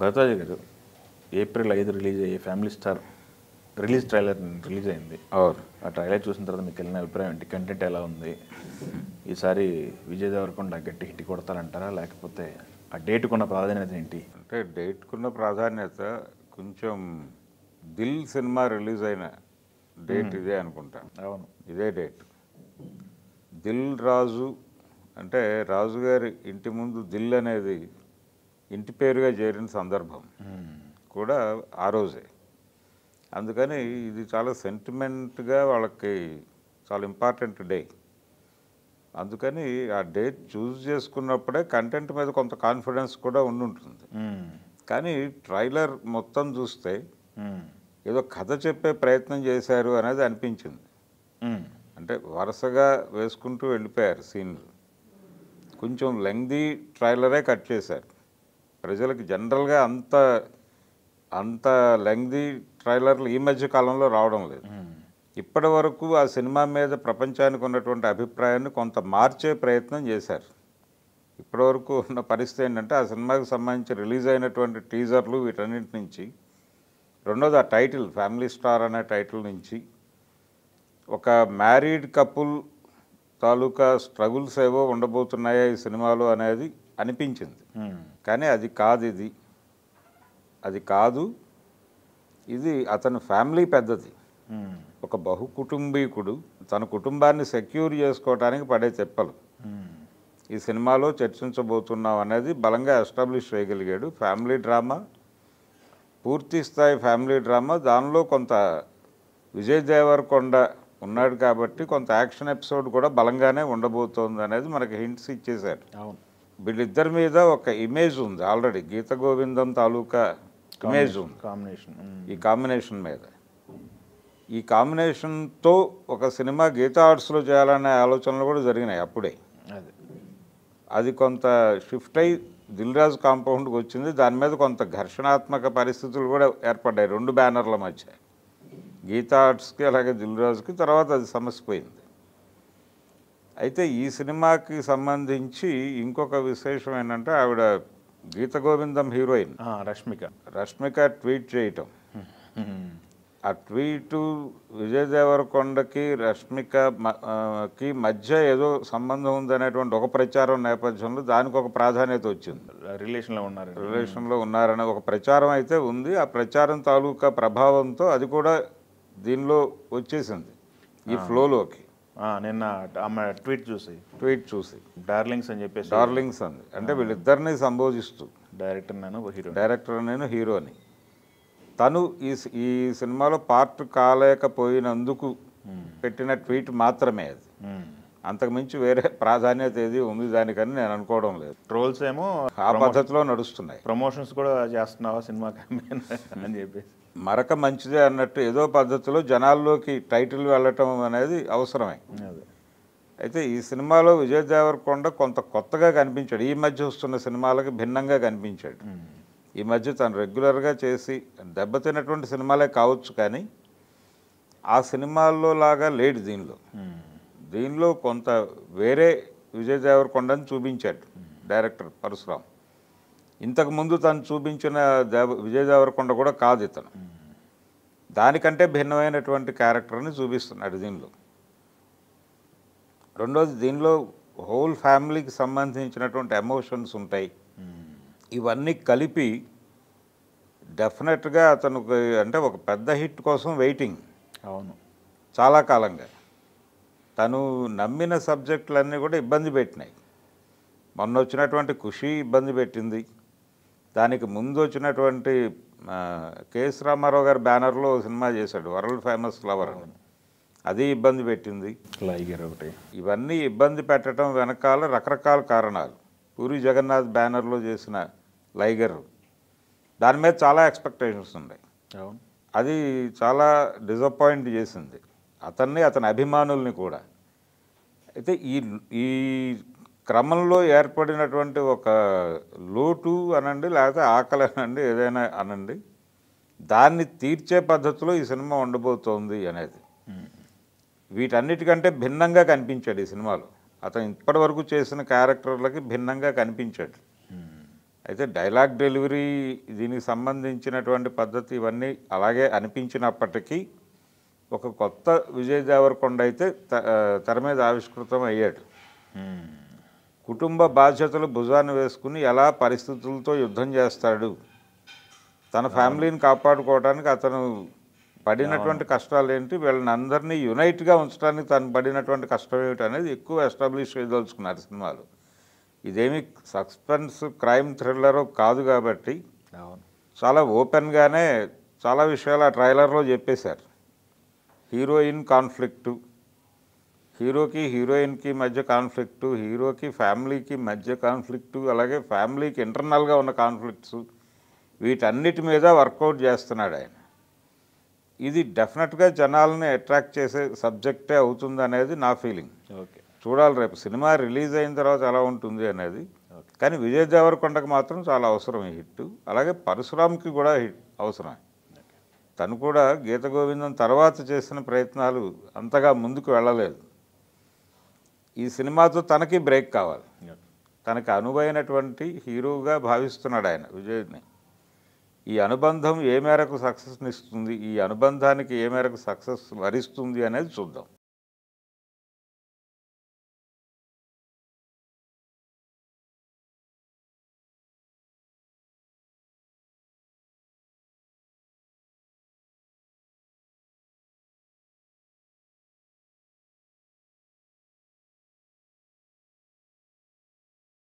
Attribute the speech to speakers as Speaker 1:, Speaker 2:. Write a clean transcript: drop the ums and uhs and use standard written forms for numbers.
Speaker 1: భరద్వాజ్ గారు April 5 release అయ్యే family star release trailer release అయింది.
Speaker 2: అవును.
Speaker 1: ఆ ట్రైలర్ చూసిన తర్వాత మీకు వెళ్ళిన అభిప్రాయం ఏంటి? కంటెంట్ ఎలా ఉంది? ఈసారి విజయ్ దేవరకొండ గట్టి హిట్ కొడతారంటారా, లేకపోతే ఆ డేట్కున్న ప్రాధాన్యత ఏంటి?
Speaker 2: అంటే డేట్కున్న ప్రాధాన్యత కొంచెం దిల్ సినిమా రిలీజ్ అయిన డేట్ ఇదే అనుకుంటా.
Speaker 1: అవును,
Speaker 2: ఇదే డేట్. దిల్ రాజు అంటే రాజు గారి ఇంటి ముందు దిల్ అనేది ఇంటి పేరుగా చేరిన సందర్భం కూడా ఆ రోజే. అందుకని ఇది చాలా సెంటిమెంట్గా వాళ్ళకి చాలా ఇంపార్టెంట్ డే. అందుకని ఆ డేట్ చూస్ చేసుకున్నప్పుడే కంటెంట్ మీద కొంత కాన్ఫిడెన్స్ కూడా ఉండుంటుంది. కానీ ట్రైలర్ మొత్తం చూస్తే ఏదో కథ చెప్పే ప్రయత్నం చేశారు అనేది అనిపించింది. అంటే వరుసగా వేసుకుంటూ వెళ్ళిపోయారు సీన్లు. కొంచెం లెంగ్దీ ట్రైలరే కట్ చేశారు. ప్రజలకు జనరల్గా అంత లెంగ్దీ ట్రైలర్లు ఈ మధ్య కాలంలో రావడం లేదు. ఇప్పటి వరకు ఆ సినిమా మీద ప్రపంచానికి ఉన్నటువంటి అభిప్రాయాన్ని కొంత మార్చే ప్రయత్నం చేశారు. ఇప్పటివరకు ఉన్న పరిస్థితి ఏంటంటే ఆ సినిమాకి సంబంధించి రిలీజ్ అయినటువంటి టీజర్లు వీటన్నింటి నుంచి, రెండోది ఆ టైటిల్ ఫ్యామిలీ స్టార్ అనే టైటిల్ నుంచి ఒక మ్యారీడ్ కపుల్ తాలూకా స్ట్రగుల్స్ ఏవో ఉండబోతున్నాయా ఈ సినిమాలో అనేది అనిపించింది. కానీ అది కాదు. ఇది అతని ఫ్యామిలీ పెద్దది. ఒక బహుకుటుంబీకుడు తన కుటుంబాన్ని సెక్యూర్ చేసుకోవడానికి పడే తెప్పలు ఈ సినిమాలో చర్చించబోతున్నాం అనేది బలంగా ఎస్టాబ్లిష్ చేయగలిగాడు. ఫ్యామిలీ డ్రామా, పూర్తి స్థాయి ఫ్యామిలీ డ్రామా. దానిలో కొంత విజయ్ దేవరకొండ ఉన్నాడు కాబట్టి కొంత యాక్షన్ ఎపిసోడ్ కూడా బలంగానే ఉండబోతోంది అనేది మనకి హింట్స్ ఇచ్చేశారు.
Speaker 1: అవును.
Speaker 2: వీళ్ళిద్దరి మీద ఒక ఇమేజ్ ఉంది ఆల్రెడీ. గీత గోవిందం తాలూకా ఇమేజ్ ఉంది
Speaker 1: కాంబినేషన్.
Speaker 2: ఈ కాంబినేషన్ మీద. ఈ కాంబినేషన్తో ఒక సినిమా గీతా ఆర్ట్స్లో చేయాలనే ఆలోచనలు కూడా జరిగినాయి అప్పుడే. అది కొంత షిఫ్ట్ అయ్యి దిల్ రాజు కాంపౌండ్కి వచ్చింది. దాని మీద కొంత ఘర్షణాత్మక పరిస్థితులు కూడా ఏర్పడ్డాయి రెండు బ్యానర్ల మధ్య, గీతా ఆర్ట్స్కి అలాగే దిల్ రాజుకి. తర్వాత అది సమసిపోయింది. అయితే ఈ సినిమాకి సంబంధించి ఇంకొక విశేషం ఏంటంటే ఆవిడ గీత గోవిందం హీరోయిన్ రష్మిక ట్వీట్ చేయటం. ఆ ట్వీటు విజయ్ దేవరకొండకి రష్మికకి మధ్య ఏదో సంబంధం ఉందనేటువంటి ఒక ప్రచారం నేపథ్యంలో దానికి ఒక ప్రాధాన్యత వచ్చింది. రిలేషన్లో ఉన్నారనే ఒక ప్రచారం అయితే ఉంది. ఆ ప్రచారం తాలూకా ప్రభావంతో అది కూడా దీనిలో వచ్చేసింది ఈ ఫ్లోలోకి.
Speaker 1: నిన్న ఆమె ట్వీట్ చూసి డార్లింగ్స్ అని చెప్పేసి
Speaker 2: డార్లింగ్స్ అంది. అంటే వీళ్ళిద్దరిని సంబోధిస్తూ
Speaker 1: డైరెక్టర్
Speaker 2: నేను హీరోని. తను ఈ సినిమాలో పార్ట్ కాలేకపోయినందుకు పెట్టిన ట్వీట్ మాత్రమే అది. అంతకుమించి వేరే ప్రాధాన్యత ఏది ఉంది దానికని నేను అనుకోవడం లేదు.
Speaker 1: ట్రోల్స్ ఏమో
Speaker 2: ఆ పద్ధతిలో నడుస్తున్నాయి.
Speaker 1: ప్రమోషన్స్ కూడా చేస్తున్నావా సినిమా అని చెప్పేసి
Speaker 2: మరక మంచిదే అన్నట్టు ఏదో పద్ధతిలో జనాల్లోకి టైటిల్ వెళ్ళటం అనేది అవసరమే. అయితే ఈ సినిమాలో విజయ్ దేవరకొండ కొంత కొత్తగా కనిపించాడు. ఈ మధ్య వస్తున్న సినిమాలకి భిన్నంగా కనిపించాడు. ఈ మధ్య తను రెగ్యులర్గా చేసి దెబ్బతిన్నటువంటి సినిమాలే కావచ్చు, కానీ ఆ సినిమాల్లో లాగా లేడు దీనిలో కొంత వేరే విజయ్ దేవరకొండని చూపించాడు డైరెక్టర్ పరశురామ్. ఇంతకుముందు తను చూపించిన విజయ్ దేవరకొండ కూడా కాదు ఇతను. దానికంటే భిన్నమైనటువంటి క్యారెక్టర్ని చూపిస్తున్నాడు దీనిలో. రెండోది, దీనిలో హోల్ ఫ్యామిలీకి సంబంధించినటువంటి ఎమోషన్స్ ఉంటాయి. ఇవన్నీ కలిపి డెఫినెట్గా అతనికి అంటే ఒక పెద్ద హిట్ కోసం వెయిటింగ్.
Speaker 1: అవును,
Speaker 2: చాలా కాలంగా. తను నమ్మిన సబ్జెక్టులన్నీ కూడా ఇబ్బంది పెట్టినాయి. మొన్న వచ్చినటువంటి ఖుషి ఇబ్బంది పెట్టింది. దానికి ముందు వచ్చినటువంటి కేఎస్ రామారావు గారి బ్యానర్లో సినిమా చేశాడు వరల్డ్ ఫేమస్ లవర్, అది ఇబ్బంది పెట్టింది.
Speaker 1: లైగర్ ఒకటి.
Speaker 2: ఇవన్నీ ఇబ్బంది పెట్టడం వెనకాల రకరకాల కారణాలు. పూరి జగన్నాథ్ బ్యానర్లో చేసిన లైగర్, దాని మీద చాలా ఎక్స్పెక్టేషన్స్ ఉన్నాయి. అది చాలా డిసప్పాయింట్ చేసింది అతన్ని, అతని అభిమానుల్ని కూడా. అయితే ఈ క్రమంలో ఏర్పడినటువంటి ఒక లోటు అనండి, లేకపోతే ఆకలి అనండి, ఏదైనా అనండి, దాన్ని తీర్చే పద్ధతిలో ఈ సినిమా ఉండబోతోంది అనేది. వీటన్నిటికంటే భిన్నంగా కనిపించాడు ఈ సినిమాలో. అతను ఇప్పటి వరకు చేసిన క్యారెక్టర్లకి భిన్నంగా కనిపించాడు. అయితే డైలాగ్ డెలివరీ దీనికి సంబంధించినటువంటి పద్ధతి ఇవన్నీ అలాగే అనిపించినప్పటికీ ఒక కొత్త విజయ్ దేవరకొండ అయితే తెర మీద ఆవిష్కృతం అయ్యాడు. కుటుంబ బాధ్యతలు భుజాన్ని వేసుకుని ఎలా పరిస్థితులతో యుద్ధం చేస్తాడు, తన ఫ్యామిలీని కాపాడుకోవడానికి అతను పడినటువంటి కష్టాలు ఏంటి, వీళ్ళని అందరినీ యునైట్గా ఉంచడానికి తను పడినటువంటి కష్టం ఏమిటి అనేది ఎక్కువ ఎస్టాబ్లిష్ చేయదలుచుకున్నారు సినిమాలు. ఇదేమి సస్పెన్స్ క్రైమ్ థ్రిల్లర్ కాదు కాబట్టి చాలా ఓపెన్గానే చాలా విషయాలు ఆ ట్రైలర్లో చెప్పేశారు. హీరోయిన్ కాన్ఫ్లిక్టు, హీరోకి హీరోయిన్కి మధ్య కాన్ఫ్లిక్టు, హీరోకి ఫ్యామిలీకి మధ్య కాన్ఫ్లిక్టు, అలాగే ఫ్యామిలీకి ఇంటర్నల్గా ఉన్న కాన్ఫ్లిక్ట్స్, వీటన్నిటి మీద వర్కౌట్ చేస్తున్నాడు ఆయన. ఇది డెఫినెట్గా జనాలని అట్రాక్ట్ చేసే సబ్జెక్టే అవుతుంది అనేది నా ఫీలింగ్.
Speaker 1: ఓకే,
Speaker 2: చూడాలి రేపు సినిమా రిలీజ్ అయిన తర్వాత ఎలా ఉంటుంది అనేది. కానీ విజయ్ దేవరకొండకు మాత్రం చాలా అవసరం ఈ హిట్. అలాగే పరశురామ్కి కూడా హిట్ అవసరం. తను కూడా గీత గోవిందం తర్వాత చేసిన ప్రయత్నాలు అంతగా ముందుకు వెళ్ళలేదు. ఈ సినిమాతో తనకి బ్రేక్ కావాలి. తనకి అనువైనటువంటి హీరోగా భావిస్తున్నాడు ఆయన విజయ్ని. ఈ అనుబంధం ఏ మేరకు సక్సెస్ని ఇస్తుంది, ఈ అనుబంధానికి ఏ మేరకు సక్సెస్ వరిస్తుంది అనేది చూద్దాం.